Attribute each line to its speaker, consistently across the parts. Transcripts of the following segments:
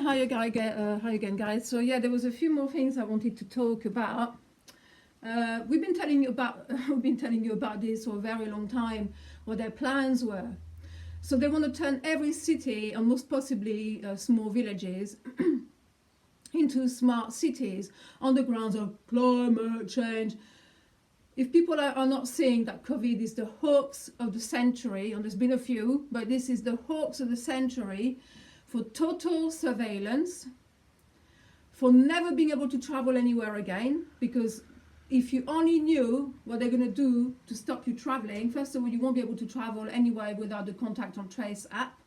Speaker 1: Hi again, guys. So yeah, there was a few more things I wanted to talk about. We've been telling you about this for a very long time, what their plans were. So they want to turn every city, and most possibly small villages, into smart cities on the grounds of climate change. If people are not seeing that COVID is the hoax of the century, and there's been a few, but this is the hoax of the century, for total surveillance, for never being able to travel anywhere again, because if you only knew what they're going to do to stop you traveling, first of all, you won't be able to travel anywhere without the contact and trace app.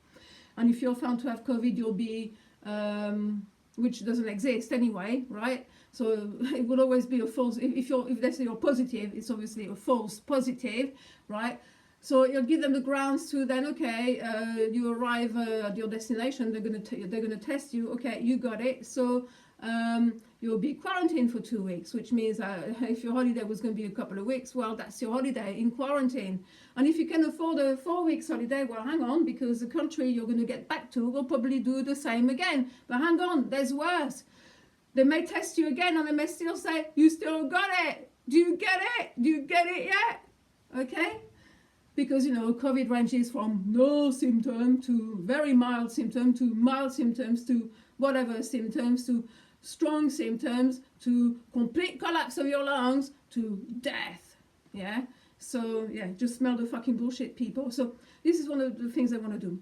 Speaker 1: And if you're found to have COVID, you'll be, which doesn't exist anyway, right? So it will always be a false, if they say you're positive, it's obviously a false positive, right? So you'll give them the grounds to then, okay, you arrive at your destination, they're gonna test you, okay, you got it, so you'll be quarantined for 2 weeks, which means if your holiday was going to be a couple of weeks, well, that's your holiday in quarantine. And if you can afford a 4 weeks holiday, well, hang on, because the country you're going to get back to will probably do the same again. But hang on, there's worse. They may test you again and they may still say, you still got it. Do you get it? Do you get it yet? Okay? Because, COVID ranges from no symptom to very mild symptom to mild symptoms to whatever symptoms to strong symptoms to complete collapse of your lungs to death. Yeah? So, yeah, just smell the fucking bullshit, people. So this is one of the things I want to do.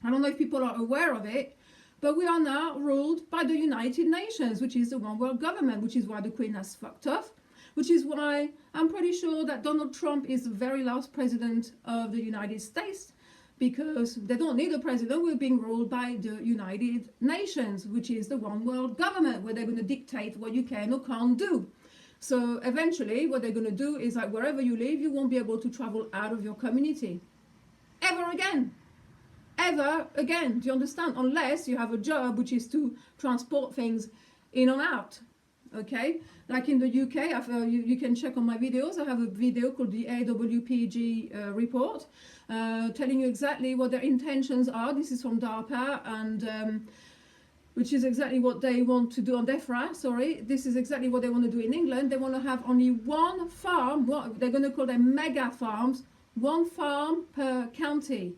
Speaker 1: I don't know if people are aware of it, but we are now ruled by the United Nations, which is the one world government, which is why the Queen has fucked off. Which is why I'm pretty sure that Donald Trump is the very last president of the United States, because they don't need a president. We're being ruled by the United Nations, which is the one world government, where they're going to dictate what you can or can't do. So eventually what they're going to do is, like, wherever you live, you won't be able to travel out of your community ever again. Ever again. Do you understand? Unless you have a job which is to transport things in and out. Okay, like in the UK, you can check on my videos. I have a video called the AWPG report, telling you exactly what their intentions are. This is from DARPA, and which is exactly what they want to do on DEFRA. Sorry, this is exactly what they want to do in England. They want to have only one farm. What they're going to call them mega farms, one farm per county.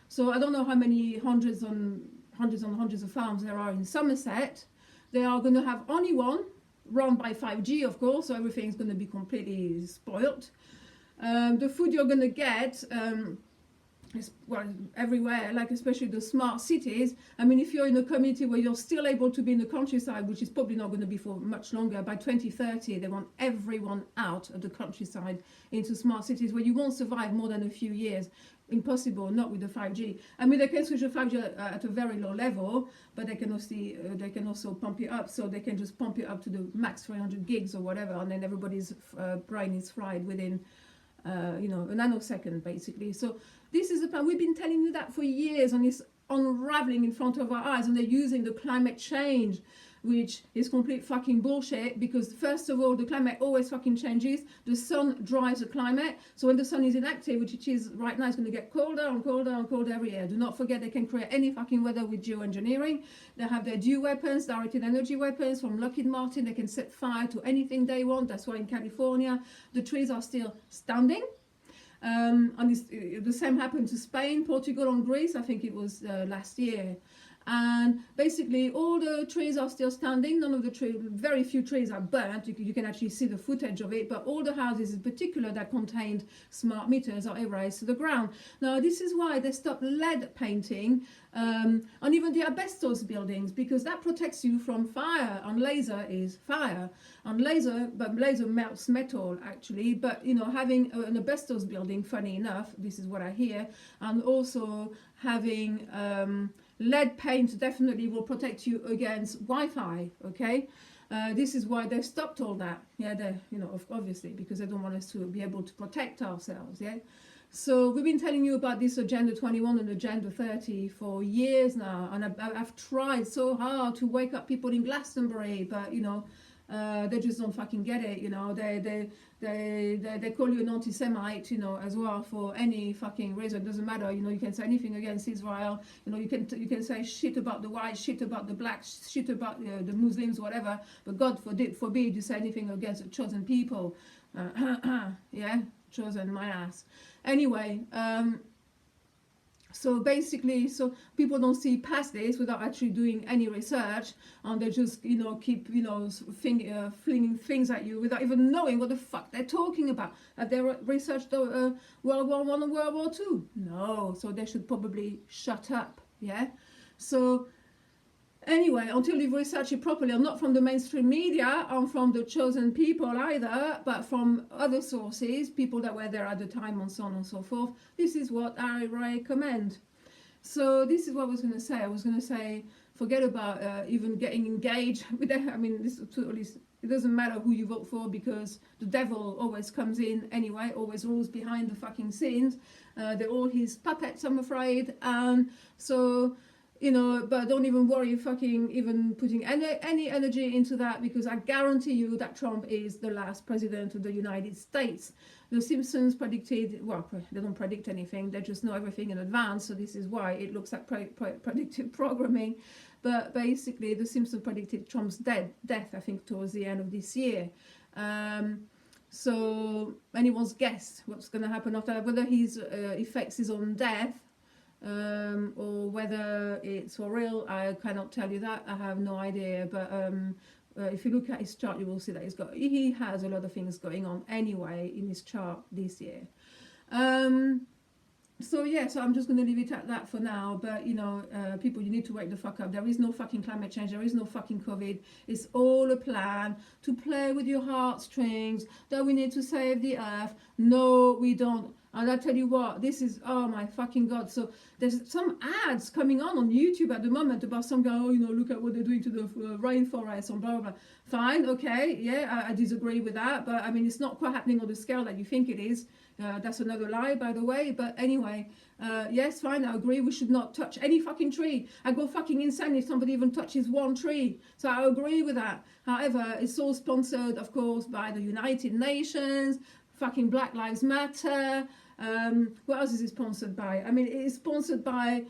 Speaker 1: So I don't know how many hundreds and hundreds of farms there are in Somerset. They are going to have only one, run by 5G, of course, so everything's going to be completely spoiled. The food you're going to get is, well, everywhere, like especially the smart cities. I mean, if you're in a community where you're still able to be in the countryside, which is probably not going to be for much longer, by 2030 they want everyone out of the countryside into smart cities where you won't survive more than a few years. Impossible, not with the 5G. I mean, they can switch the 5G at a very low level, but they can also pump it up, so they can just pump it up to the max 300 gigs or whatever, and then everybody's brain is fried within, a nanosecond, basically. So this is the plan. We've been telling you that for years, and it's unraveling in front of our eyes, and they're using the climate change, which is complete fucking bullshit, because first of all, the climate always fucking changes. The sun drives the climate, so when the sun is inactive, which it is right now, it's going to get colder and colder and colder every year. Do not forget they can create any fucking weather with geoengineering. They have their DEW weapons, directed energy weapons from Lockheed Martin. They can set fire to anything they want. That's why in California the trees are still standing. And the same happened to Spain, Portugal and Greece. I think it was last year. And basically all the trees are still standing. None of the trees, very few trees are burnt. You can actually see the footage of it, but all the houses in particular that contained smart meters are erased to the ground. Now this is why they stopped lead painting and even the asbestos buildings, because that protects you from fire, and laser is fire, and laser melts metal actually, but having an asbestos building, funny enough, this is what I hear, and also having lead paint definitely will protect you against Wi-Fi, okay? This is why they've stopped all that. Yeah, obviously, because they don't want us to be able to protect ourselves, yeah? So we've been telling you about this Agenda 21 and Agenda 30 for years now, and I've tried so hard to wake up people in Glastonbury, but, They just don't fucking get it, you know. They call you an anti-Semite, you know, as well, for any fucking reason. It doesn't matter, you know. You can say anything against Israel, you know. You can say shit about the whites, shit about the blacks, shit about the Muslims, whatever. But God forbid you say anything against the chosen people. Yeah, chosen my ass. Anyway. So basically, so people don't see past this without actually doing any research, and they just, you know, keep, you know, flinging things at you without even knowing what the fuck they're talking about. Have they researched World War I and World War II? No, so they should probably shut up, yeah? So anyway, until you've researched it properly, and not from the mainstream media and from the chosen people either, but from other sources, people that were there at the time and so on and so forth, this is what I recommend. So this is what I was going to say. I was going to say, forget about even getting engaged with them. I mean, this totally, it doesn't matter who you vote for, because the devil always comes in anyway, always rules behind the fucking scenes. They're all his puppets, I'm afraid. And so, you know, but don't even worry fucking even putting any energy into that, because I guarantee you that Trump is the last president of the United States. The Simpsons predicted, well, they don't predict anything, they just know everything in advance, so this is why it looks like predictive programming. But basically, the Simpsons predicted Trump's death, I think, towards the end of this year. So anyone's guess what's going to happen after that, whether he effects his own death, or whether it's for real, I cannot tell you that. I have no idea. But if you look at his chart, you will see that he has a lot of things going on anyway in his chart this year. So yeah, so I'm just going to leave it at that for now. But you know, people, you need to wake the fuck up. There is no fucking climate change. There is no fucking COVID. It's all a plan to play with your heartstrings, that we need to save the earth. No, we don't. And I tell you what, this is, oh my fucking God. So there's some ads coming on YouTube at the moment about some guy, oh, you know, look at what they're doing to the rainforest and blah, blah, blah. Fine, okay, yeah, I disagree with that. But I mean, it's not quite happening on the scale that you think it is. That's another lie, by the way. But anyway, yes, fine, I agree. We should not touch any fucking tree. I go fucking insane if somebody even touches one tree. So I agree with that. However, it's all sponsored, of course, by the United Nations, fucking Black Lives Matter. What else is it sponsored by? I mean, it's sponsored by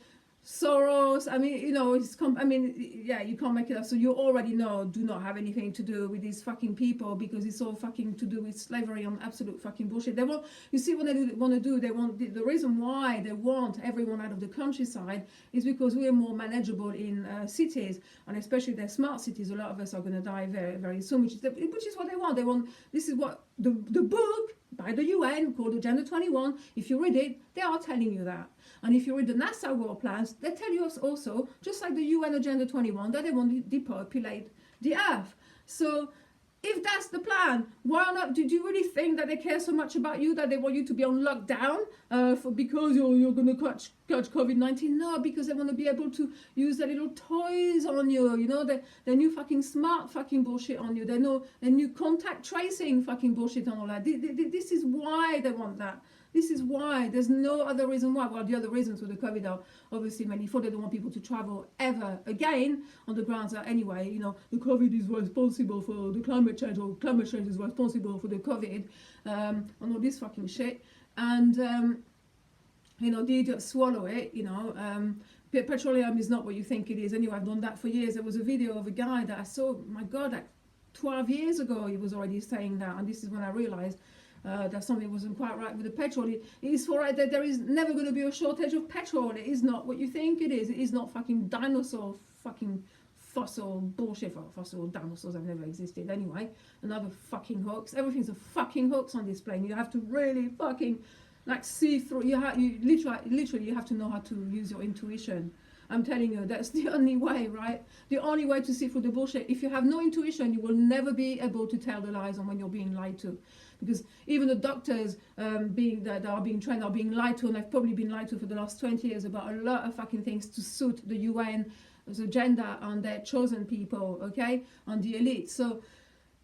Speaker 1: Soros. I mean, you know, yeah, you can't make it up. So you already know, do not have anything to do with these fucking people, because it's all fucking to do with slavery and absolute fucking bullshit. They want, you see what they want to do, they want, the reason why they want everyone out of the countryside is because we are more manageable in cities, and especially their smart cities. A lot of us are going to die very, very soon, which is what they want. They want, this is what the book by the UN called Agenda 21, if you read it, they are telling you that. And if you read the NASA war plans, they tell you also, just like the UN Agenda 21, that they want to depopulate the earth. So if that's the plan, why not? Do you really think that they care so much about you that they want you to be on lockdown because you're going to catch COVID-19? No, because they want to be able to use their little toys on you, you know, their new fucking smart fucking bullshit on you. They know their new contact tracing fucking bullshit and all that. This is why they want that. This is why. There's no other reason why. Well, the other reasons for the COVID are obviously manifold. They don't want people to travel ever again, on the grounds that anyway, you know, the COVID is responsible for the climate change, or climate change is responsible for the COVID, and all this fucking shit. And, you know, the idiots swallow it, you know. Petroleum is not what you think it is. Anyway, I've done that for years. There was a video of a guy that I saw, my God, like 12 years ago, he was already saying that. And this is when I realized that something wasn't quite right with the petrol. It is for right that there is never going to be a shortage of petrol. It is not what you think it is. It is not fucking dinosaur fucking fossil bullshit. For fossil dinosaurs have never existed anyway. Another fucking hoax. Everything's a fucking hoax on this plane. You have to really fucking like see through. You literally you have to know how to use your intuition. I'm telling you, that's the only way, right? The only way to see through the bullshit. If you have no intuition, you will never be able to tell the lies on when you're being lied to. Because even the doctors that are being trained are being lied to, and they've probably been lied to for the last 20 years about a lot of fucking things to suit the UN's agenda and their chosen people, okay, and the elite. So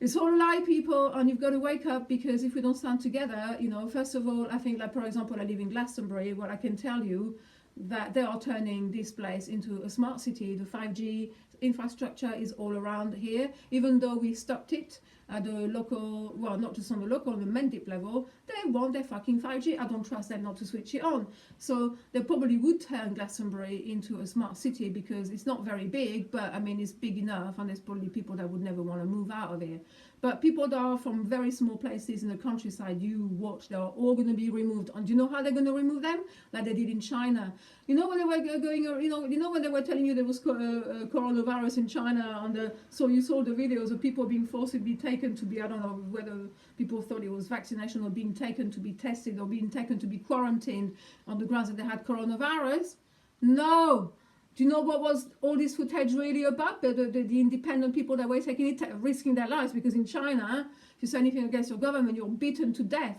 Speaker 1: it's all a lie, people, and you've got to wake up, because if we don't stand together, you know, first of all, I think, like, for example, I live in Glastonbury, where I can tell you that they are turning this place into a smart city. The 5G infrastructure is all around here, even though we stopped it at the local, well, not just on the local, on the Mendip level. They want their fucking 5G. I don't trust them not to switch it on. So they probably would turn Glastonbury into a smart city, because it's not very big, but I mean, it's big enough, and there's probably people that would never want to move out of here. But people that are from very small places in the countryside, you watch, they're all going to be removed. And do you know how they're going to remove them? Like they did in China. You know when they were going, you know when they were telling you there was coronavirus in China, and so you saw the videos of people being forcibly taken to be, I don't know whether people thought it was vaccination, or being taken to be tested, or being taken to be quarantined on the grounds that they had coronavirus. No. Do you know what was all this footage really about? The independent people that were taking it, risking their lives, because in China, if you say anything against your government, you're beaten to death.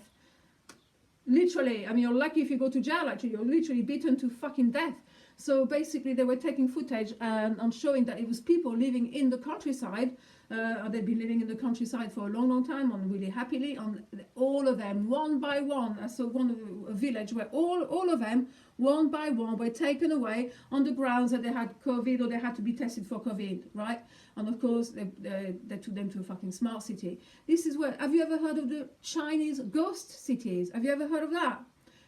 Speaker 1: Literally, I mean, you're lucky if you go to jail, actually. You're literally beaten to fucking death. So basically, they were taking footage and showing that it was people living in the countryside. They've been living in the countryside for a long, long time, and really happily. And all of them, one by one, I saw a village where all of them, one by one, were taken away on the grounds that they had COVID, or they had to be tested for COVID, right? And of course, they took them to a fucking smart city. This is where, have you ever heard of the Chinese ghost cities? Have you ever heard of that?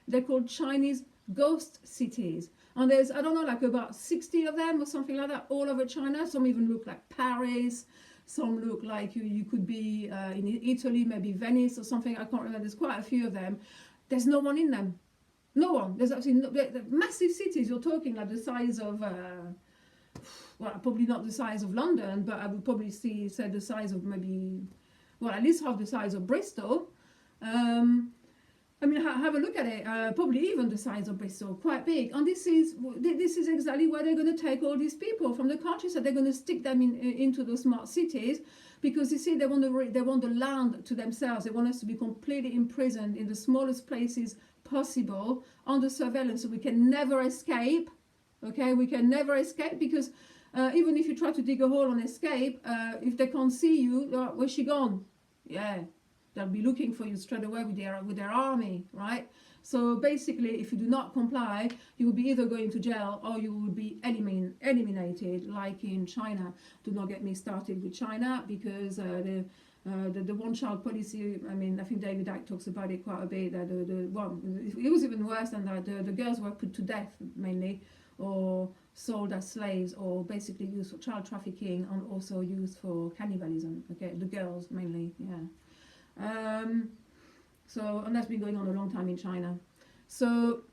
Speaker 1: They're called Chinese ghost cities. And there's, I don't know, like about 60 of them or something like that all over China. Some even look like Paris. Some look like you could be in Italy, maybe Venice or something. I can't remember. There's quite a few of them. There's no one in them. No one. There's absolutely no, they're massive cities. You're talking like the size of, well, probably not the size of London, but I would probably say the size of maybe, well, at least half the size of Bristol. I mean, have a look at it. Probably even the size of Bristol, quite big. And this is exactly where they're going to take all these people from the countryside. They're going to stick them into the smart cities, because you see, they want the land to themselves. They want us to be completely imprisoned in the smallest places possible under surveillance, so we can never escape. Okay, we can never escape, because even if you try to dig a hole and escape, if they can't see you, where's she gone? Yeah. They'll be looking for you straight away with their army, right? So basically, if you do not comply, you will be either going to jail, or you will be eliminated, like in China. Do not get me started with China, because the one-child policy, I mean, I think David Icke talks about it quite a bit. That it was even worse than that. The girls were put to death mainly, or sold as slaves, or basically used for child trafficking, and also used for cannibalism. Okay, the girls mainly, yeah. So, and that's been going on a long time in China. So,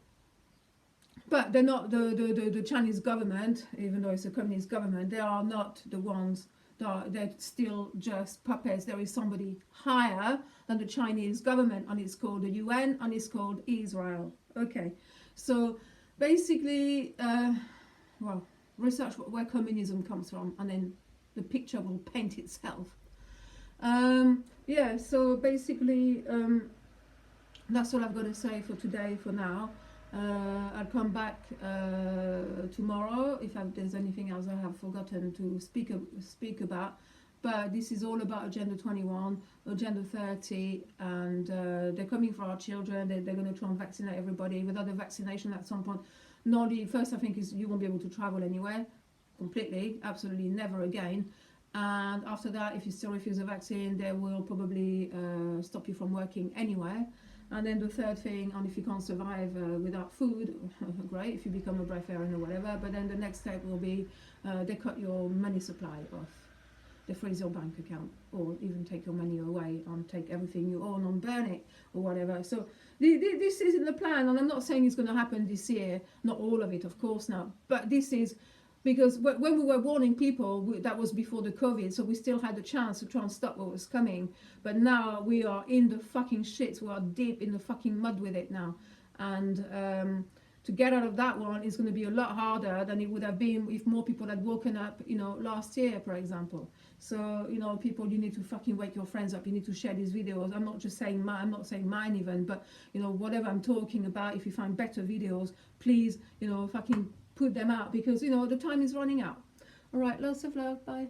Speaker 1: but they're not the Chinese government, even though it's a communist government. They are not the ones they're still just puppets. There is somebody higher than the Chinese government, and it's called the UN, and it's called Israel. Okay, so basically, well, research where communism comes from, and then the picture will paint itself. Yeah, so basically, that's all I've got to say for today, for now. I'll come back tomorrow if there's anything else I have forgotten to speak about. But this is all about Agenda 21, Agenda 30, and they're coming for our children. They're going to try and vaccinate everybody. Without the vaccination at some point, first I think is you won't be able to travel anywhere, completely, absolutely never again. And after that, if you still refuse a vaccine, they will probably stop you from working anywhere. And then the third thing, and if you can't survive without food, great, if you become a breatharian or whatever. But then the next step will be they cut your money supply off. They freeze your bank account, or even take your money away and take everything you own and burn it or whatever. So this is in the plan, and I'm not saying it's going to happen this year. Not all of it, of course, now. But this is... Because when we were warning people, that was before the COVID, so we still had the chance to try and stop what was coming. But now we are in the fucking shits. We are deep in the fucking mud with it now. And to get out of that one is going to be a lot harder than it would have been if more people had woken up, last year, for example. So, people, you need to fucking wake your friends up. You need to share these videos. I'm not just saying mine, I'm not saying mine even, but, whatever I'm talking about, if you find better videos, please, fucking put them out, because the time is running out. All right, lots of love, bye.